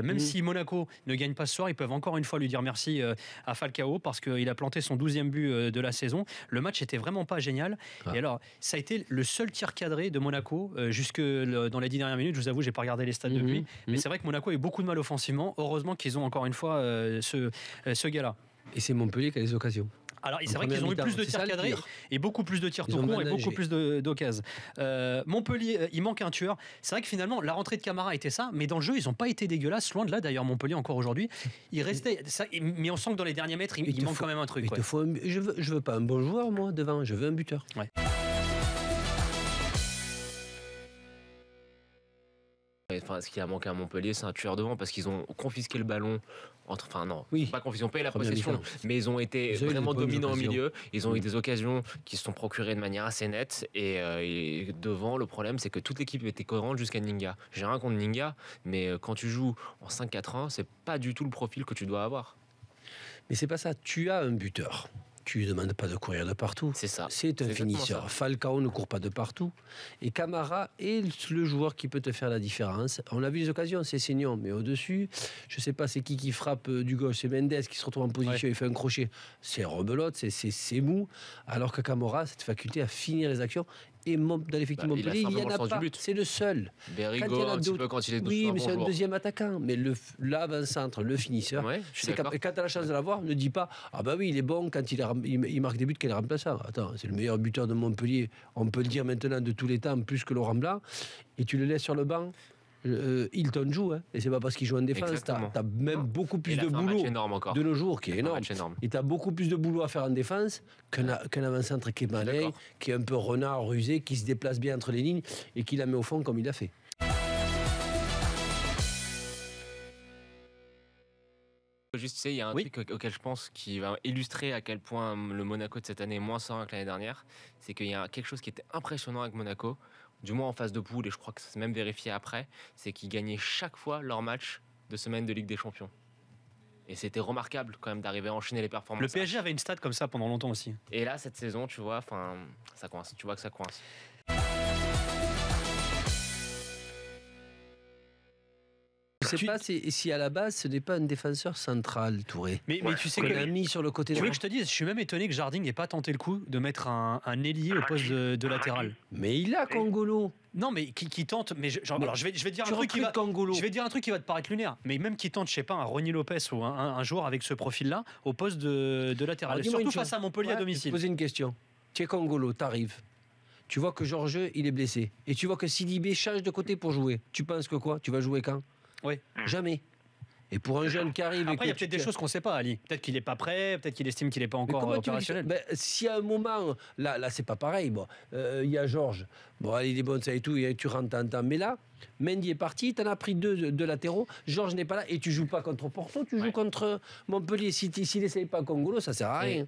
Même si Monaco ne gagne pas ce soir, ils peuvent encore une fois lui dire merci à Falcao parce qu'il a planté son 12e but de la saison. Le match était vraiment pas génial. Et alors, ça a été le seul tir cadré de Monaco jusque dans les 10 dernières minutes. Je vous avoue, j'ai pas regardé les stats depuis. Mais c'est vrai que Monaco a eu beaucoup de mal offensivement. Heureusement qu'ils ont encore une fois ce gars-là. Et c'est Montpellier qui a les occasions. Alors, c'est vrai qu'ils ont eu plus de tirs cadrés et beaucoup plus de tirs tout court et beaucoup plus d'occasions. Montpellier, il manque un tueur. C'est vrai que finalement, la rentrée de Camara était ça, mais dans le jeu, ils n'ont pas été dégueulasses. Loin de là, d'ailleurs, Montpellier, encore aujourd'hui. Il restait. Ça, mais on sent que dans les derniers mètres, il manque quand même un truc. Je veux pas un bon joueur, moi, devant. Je veux un buteur. Ouais. Enfin, ce qui a manqué à Montpellier, c'est un tueur devant parce qu'ils ont confisqué le ballon. Enfin, non, pas confisqué, ils ont payé la possession, mais ils ont été vraiment dominants au milieu. Ils ont eu des occasions qui se sont procurées de manière assez nette. Et devant, le problème, c'est que toute l'équipe était cohérente jusqu'à Ninga. J'ai rien contre Ninga, mais quand tu joues en 5-4-1, c'est pas du tout le profil que tu dois avoir. Mais c'est pas ça. Tu as un buteur. Tu lui demandes pas de courir de partout. C'est ça. C'est un finisseur. Falcao ne court pas de partout. Et Camara est le joueur qui peut te faire la différence. On a vu les occasions, c'est Seignon. Mais au-dessus, je sais pas, c'est qui frappe du gauche. C'est Mendes qui se retrouve en position, il fait un crochet. C'est rebelote, c'est mou. Alors que Camara a cette faculté à finir les actions. Et dans l'effectif Montpellier, il n'y en a pas. C'est le seul. Berrigo, un petit peu quand il est doucement. Oui, mais c'est un deuxième attaquant. Mais l'avant-centre, le finisseur, et quand tu as la chance de l'avoir, ne dis pas « Ah bah oui, il est bon quand il marque des buts qu'il est remplaçant. » Attends, c'est le meilleur buteur de Montpellier, on peut le dire maintenant de tous les temps, plus que Laurent Blanc. Et tu le laisses sur le banc. Hilton joue, et c'est pas parce qu'il joue en défense. T'as même beaucoup plus de boulot de nos jours, qui est énorme. Et t'as beaucoup plus de boulot à faire en défense qu'un avant-centre qui est malin, qui est un peu renard, rusé, qui se déplace bien entre les lignes et qui la met au fond comme il a fait. Juste, tu sais, il y a un truc auquel je pense qui va illustrer à quel point le Monaco de cette année est moins serein que l'année dernière. C'est qu'il y a quelque chose qui était impressionnant avec Monaco, du moins en phase de poule, et je crois que c'est même vérifié après, c'est qu'ils gagnaient chaque fois leur match de semaine de Ligue des Champions. Et c'était remarquable quand même d'arriver à enchaîner les performances. Le PSG avait une stat comme ça pendant longtemps aussi. Et là, cette saison, tu vois, ça coince. Tu vois que ça coince. Je ne sais pas si à la base ce n'est pas un défenseur central, Touré. Mais tu sais qu'on a mis sur le côté. Tu veux que je te dise, je suis même étonné que Jardim n'ait pas tenté le coup de mettre un ailier au poste de latéral. Mais il a Kongolo. Non, mais qui tente. Mais alors je vais dire un truc qui va. Je vais dire un truc qui va te paraître lunaire. Mais même qui tente, je sais pas, un Ronny Lopez ou un joueur avec ce profil-là au poste de latéral. Alors, surtout face à Montpellier à domicile. Je vais te poser une question. Tu es Kongolo, t'arrives. Tu vois que Georges, il est blessé. Et tu vois que Sidibé change de côté pour jouer. Tu penses que quoi? Tu vas jouer quand? Oui. Jamais. Et pour un jeune qui arrive... Après, il y a peut-être des choses qu'on ne sait pas, Ali. Peut-être qu'il n'est pas prêt, peut-être qu'il estime qu'il n'est pas encore opérationnel. Si à un moment... Là c'est pas pareil. Il y a Georges. Bon, allez, il est bon, ça et tout, et tu rentres en temps. Mais là, Mendy est parti, tu en as pris deux latéraux. Georges n'est pas là, et tu joues pas contre Porto, tu joues contre Montpellier. S'il n'essaye pas Kongolo, ça sert à rien.